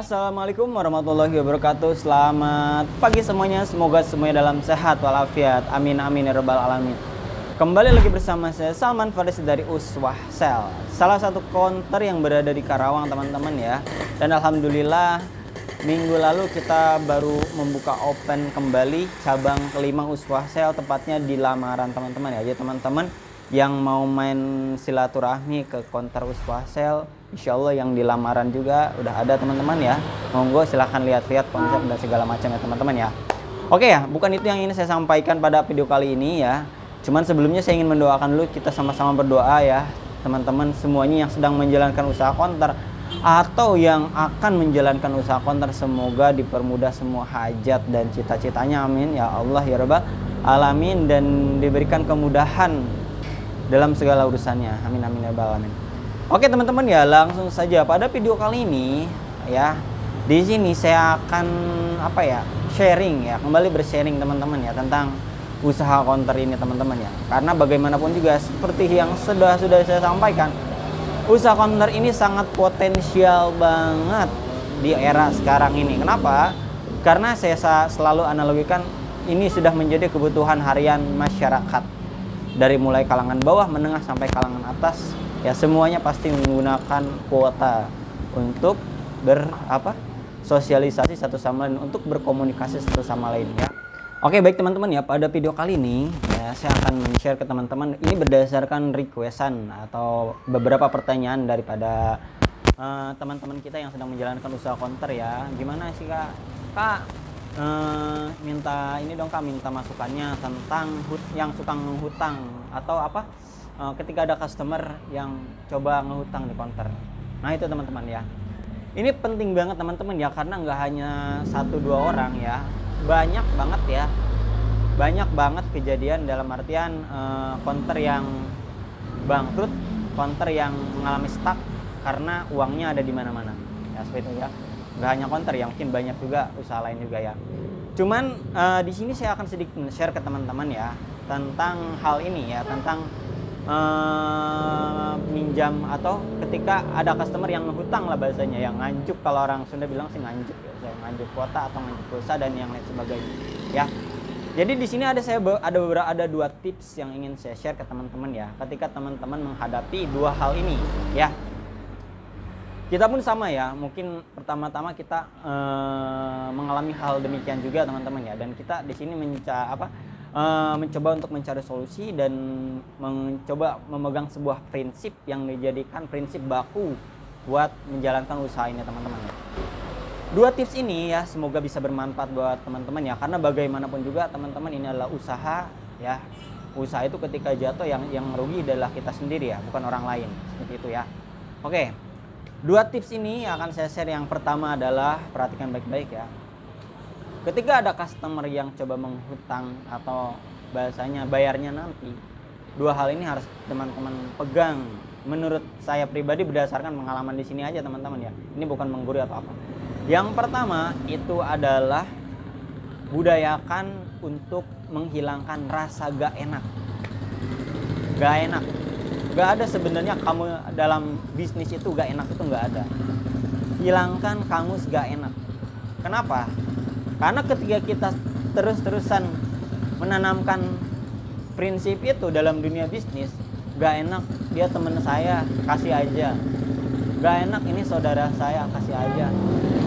Assalamualaikum warahmatullahi wabarakatuh. Selamat pagi semuanya. Semoga semuanya dalam sehat walafiat. Amin amin ya rabbal alamin. Kembali lagi bersama saya Salman Faris dari Uswah Sel, salah satu counter yang berada di Karawang teman-teman ya. Dan alhamdulillah minggu lalu kita baru membuka open kembali cabang kelima Uswah Sel, tepatnya di Lamaran teman-teman ya. Jadi teman-teman yang mau main silaturahmi ke counter Uswah Sel, insya Allah yang di Lamaran juga udah ada teman-teman ya. Monggo silahkan lihat-lihat konsep dan segala macam ya teman-teman ya. Oke ya, bukan itu yang ingin saya sampaikan pada video kali ini ya. Cuman sebelumnya saya ingin mendoakan dulu, kita sama-sama berdoa ya teman-teman semuanya yang sedang menjalankan usaha counter atau yang akan menjalankan usaha counter, semoga dipermudah semua hajat dan cita-citanya, amin ya Allah ya rabbal alamin, dan diberikan kemudahan dalam segala urusannya, amin amin ya rabbal alamin. Oke teman-teman ya, langsung saja pada video kali ini ya. Di sini saya akan sharing ya, kembali bersharing teman-teman ya tentang usaha counter ini teman-teman ya. Karena bagaimanapun juga seperti yang sudah saya sampaikan, usaha counter ini sangat potensial banget di era sekarang ini. Kenapa? Karena saya selalu analogikan ini sudah menjadi kebutuhan harian masyarakat. Dari mulai kalangan bawah, menengah sampai kalangan atas ya, semuanya pasti menggunakan kuota untuk sosialisasi satu sama lain, untuk berkomunikasi satu sama lain ya. Oke baik teman-teman ya, pada video kali ini ya saya akan men-share ke teman-teman, ini berdasarkan requestan atau beberapa pertanyaan daripada teman-teman kita yang sedang menjalankan usaha counter ya. Gimana sih kak minta ini dong kak, minta masukannya tentang yang suka ngehutang atau ketika ada customer yang coba ngehutang di counter. Nah itu teman-teman ya, ini penting banget teman-teman ya, karena nggak hanya 1-2 orang ya, banyak banget kejadian dalam artian counter yang bangkrut, counter yang mengalami stuck karena uangnya ada di mana-mana ya, seperti itu ya. Nggak hanya counter ya, mungkin banyak juga usaha lain juga ya. Cuman di sini saya akan sedikit share ke teman-teman ya tentang hal ini ya, tentang minjam atau ketika ada customer yang ngehutang lah bahasanya, yang nganjuk, kalau orang Sunda bilang sih nganjuk ya, nganjuk kuota atau nganjuk pulsa dan yang lain sebagainya ya. Jadi di sini ada 2 tips yang ingin saya share ke teman-teman ya, ketika teman-teman menghadapi 2 hal ini ya. Kita pun sama ya, mungkin pertama-tama kita mengalami hal demikian juga teman-teman ya, dan kita di sini mencoba untuk mencari solusi dan mencoba memegang sebuah prinsip yang dijadikan prinsip baku buat menjalankan usaha ini teman-teman ya. 2 tips ini ya semoga bisa bermanfaat buat teman-teman ya, karena bagaimanapun juga teman-teman ini adalah usaha ya. Usaha itu ketika jatuh yang merugi adalah kita sendiri ya, bukan orang lain, seperti itu ya. Oke, 2 tips ini akan saya share. Yang pertama adalah perhatikan baik-baik ya. Ketika ada customer yang coba menghutang atau bahasanya bayarnya nanti, 2 hal ini harus teman-teman pegang. Menurut saya pribadi berdasarkan pengalaman di sini aja teman-teman ya. Ini bukan menggurui atau apa. Yang pertama itu adalah budayakan untuk menghilangkan rasa gak enak. Gak enak. Gak ada sebenarnya kamu dalam bisnis itu gak enak, itu gak ada. Hilangkan kamus gak enak. Kenapa? Karena ketika kita terus-terusan menanamkan prinsip itu dalam dunia bisnis, gak enak dia teman saya, kasih aja. Gak enak ini saudara saya, kasih aja.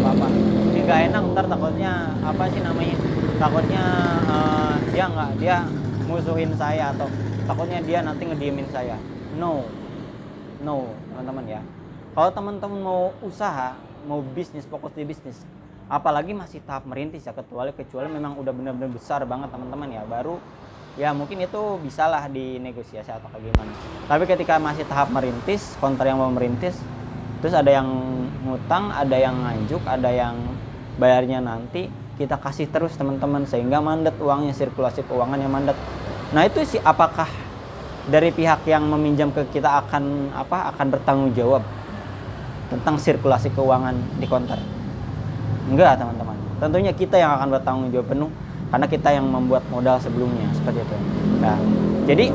Apa? Ini gak enak, ntar takutnya takutnya dia musuhin saya, atau takutnya dia nanti ngediemin saya. No teman-teman ya. Kalau teman-teman mau usaha, mau bisnis, fokus di bisnis, apalagi masih tahap merintis ya, kecuali memang udah benar-benar besar banget teman-teman ya, baru ya mungkin itu bisalah dinegosiasi atau kayak gimana. Tapi ketika masih tahap merintis, counter yang mau merintis, terus ada yang ngutang, ada yang nganjuk, ada yang bayarnya nanti, kita kasih terus teman-teman sehingga mandat uangnya, sirkulasi keuangannya mandat. Nah itu sih, apakah dari pihak yang meminjam ke kita akan bertanggung jawab tentang sirkulasi keuangan di counter? Enggak teman-teman, tentunya kita yang akan bertanggung jawab penuh karena kita yang membuat modal sebelumnya, seperti itu. Nah, jadi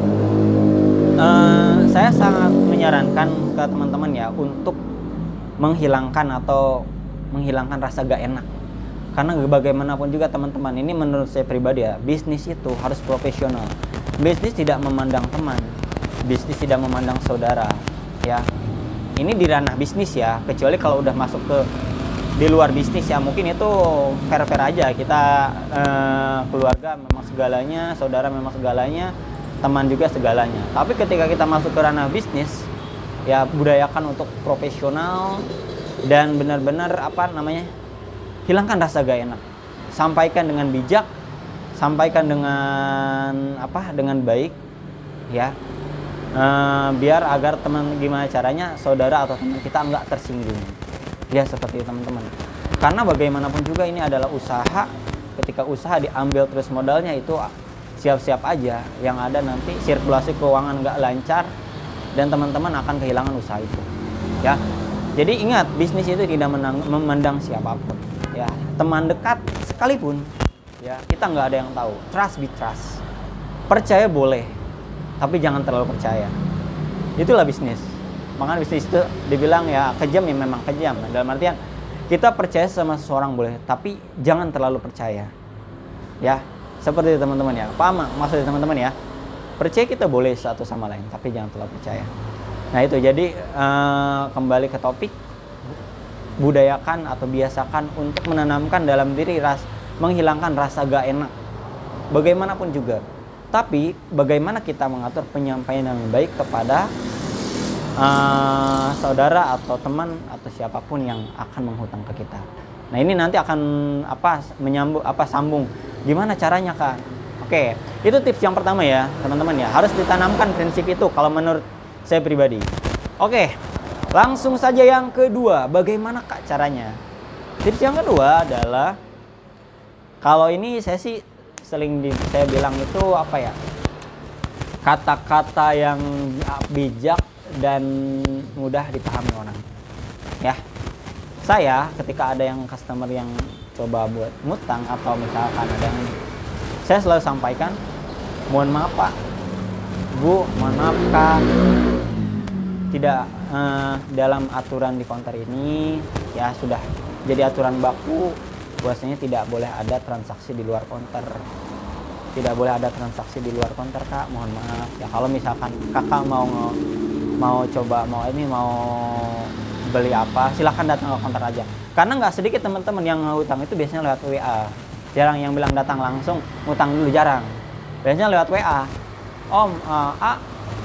saya sangat menyarankan ke teman-teman ya untuk menghilangkan atau menghilangkan rasa gak enak. Karena bagaimanapun juga teman-teman, ini menurut saya pribadi ya, bisnis itu harus profesional. Bisnis tidak memandang teman, bisnis tidak memandang saudara, ya. Ini di ranah bisnis ya, kecuali kalau udah masuk ke di luar bisnis ya mungkin itu fair-fair aja. Kita keluarga memang segalanya, saudara memang segalanya, teman juga segalanya. Tapi ketika kita masuk ke ranah bisnis, ya budayakan untuk profesional dan benar-benar hilangkan rasa gak enak. Sampaikan dengan bijak, sampaikan dengan baik, ya. Biar agar gimana caranya saudara atau teman kita nggak tersinggung. Ya seperti itu teman-teman. Karena bagaimanapun juga ini adalah usaha. Ketika usaha diambil terus modalnya, itu siap-siap aja yang ada nanti sirkulasi keuangan nggak lancar dan teman-teman akan kehilangan usaha itu. Ya. Jadi ingat, bisnis itu tidak memandang siapapun. Ya, teman dekat sekalipun, ya kita nggak ada yang tahu. Trust be trust. Percaya boleh, tapi jangan terlalu percaya. Itulah bisnis. Makanya bisnis itu dibilang ya kejam, ya memang kejam. Dalam artian kita percaya sama seseorang boleh, tapi jangan terlalu percaya. Ya, seperti itu teman-teman ya. Paham maksudnya teman-teman ya? Percaya kita boleh satu sama lain, tapi jangan terlalu percaya. Nah itu, jadi kembali ke topik, budayakan atau biasakan untuk menanamkan dalam diri menghilangkan rasa gak enak bagaimanapun juga. Tapi bagaimana kita mengatur penyampaian yang baik kepada saudara atau teman atau siapapun yang akan menghutang ke kita. Nah ini nanti akan sambung gimana caranya Kak. Oke, itu tips yang pertama ya teman-teman ya, harus ditanamkan prinsip itu kalau menurut saya pribadi. Oke, langsung saja yang kedua, bagaimana Kak caranya? Tips yang kedua adalah, kalau ini saya sih saya bilang itu kata-kata yang bijak dan mudah dipahami orang. Ya, saya ketika ada yang customer yang coba buat ngutang atau misalkan ada yang, saya selalu sampaikan, mohon maaf Pak, Bu, mohon maaf Kak, tidak dalam aturan di counter ini ya sudah jadi aturan baku bahwasanya tidak boleh ada transaksi di luar counter. Tidak boleh ada transaksi di luar counter Kak, mohon maaf. Ya kalau misalkan Kakak mau beli apa, silahkan datang ke counter aja. Karena nggak sedikit teman-teman yang ngutang itu biasanya lewat WA. Jarang yang bilang datang langsung ngutang dulu, jarang. Biasanya lewat WA. Om,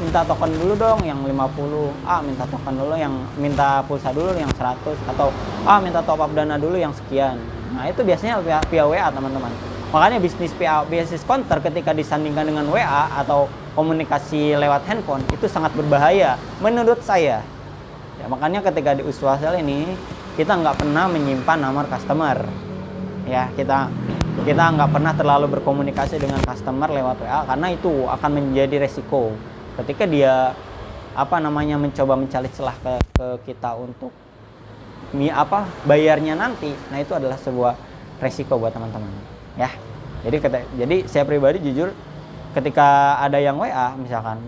minta token dulu dong yang 50. Minta token dulu yang, minta pulsa dulu yang 100, atau minta top up dana dulu yang sekian. Nah, itu biasanya via WA, teman-teman. Makanya bisnis counter ketika disandingkan dengan WA atau komunikasi lewat handphone itu sangat berbahaya menurut saya. Ya, makanya ketika di usaha ini kita nggak pernah menyimpan nomor customer. Ya, kita nggak pernah terlalu berkomunikasi dengan customer lewat WA karena itu akan menjadi resiko. Ketika dia mencoba mencari celah ke kita untuk bayarnya nanti, nah itu adalah sebuah resiko buat teman-teman. Ya, jadi saya pribadi jujur ketika ada yang WA misalkan,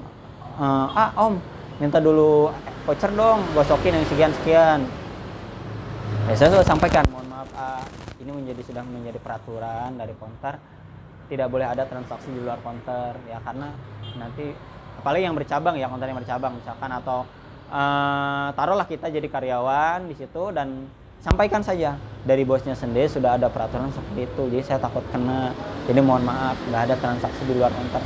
Om minta dulu voucher dong, gosokin yang sekian-sekian. Ya, saya sudah sampaikan, mohon maaf ini sudah menjadi peraturan dari counter, tidak boleh ada transaksi di luar counter ya, karena nanti apalagi yang bercabang ya, counter yang bercabang misalkan, atau taruhlah kita jadi karyawan di situ dan sampaikan saja dari bosnya sendiri sudah ada peraturan seperti itu, jadi saya takut kena, jadi mohon maaf nggak ada transaksi di luar counter.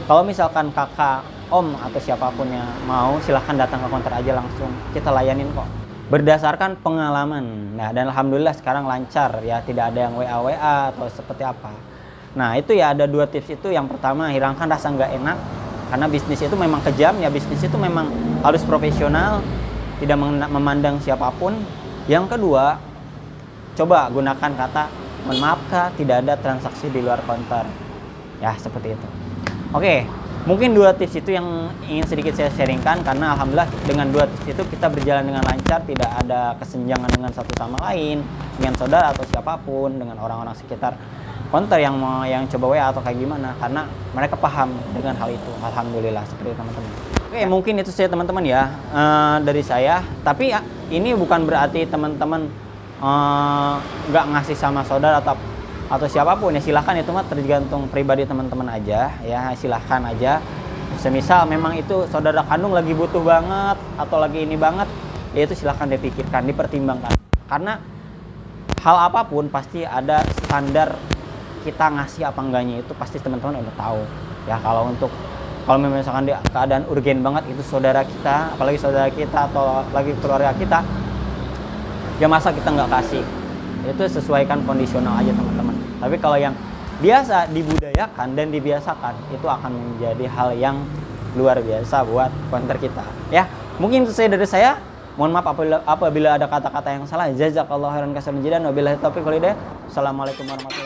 Kalau misalkan kakak, om atau siapapun yang mau, silahkan datang ke counter aja langsung, kita layanin kok berdasarkan pengalaman. Nah, dan alhamdulillah sekarang lancar ya, tidak ada yang WA atau seperti apa. Nah itu ya, ada 2 tips itu. Yang pertama, hilangkan rasa nggak enak, karena bisnis itu memang kejam ya, bisnis itu memang harus profesional, tidak memandang siapapun. Yang kedua, coba gunakan kata, mohon maaf Kak, tidak ada transaksi di luar counter. Ya, seperti itu. Oke, mungkin 2 tips itu yang ingin sedikit saya sharingkan, karena alhamdulillah dengan 2 tips itu kita berjalan dengan lancar, tidak ada kesenjangan dengan satu sama lain, dengan saudara atau siapapun, dengan orang-orang sekitar counter yang coba WA atau kayak gimana, karena mereka paham dengan hal itu. Alhamdulillah, seperti itu teman-teman. Oke, mungkin itu saja teman-teman ya dari saya. Tapi ini bukan berarti teman-teman nggak ngasih sama saudara atau siapapun, ya silahkan, itu mah tergantung pribadi teman-teman aja ya, silahkan aja. Semisal memang itu saudara kandung lagi butuh banget atau lagi ini banget, ya itu silahkan dipikirkan, dipertimbangkan. Karena hal apapun pasti ada standar kita ngasih apa enggaknya, itu pasti teman-teman udah tahu ya. Kalau misalkan di keadaan urgen banget, itu saudara kita, apalagi saudara kita atau lagi keluarga kita, ya masa kita nggak kasih. Itu sesuaikan kondisional aja teman-teman. Tapi kalau yang biasa dibudayakan dan dibiasakan, itu akan menjadi hal yang luar biasa buat konter kita ya. Mungkin itu saja dari saya. Mohon maaf apabila ada kata-kata yang salah. Jazakallahu khairan katsiran. Wabillahi taufiq wal hidayah. Assalamualaikum warahmatullahi wabarakatuh.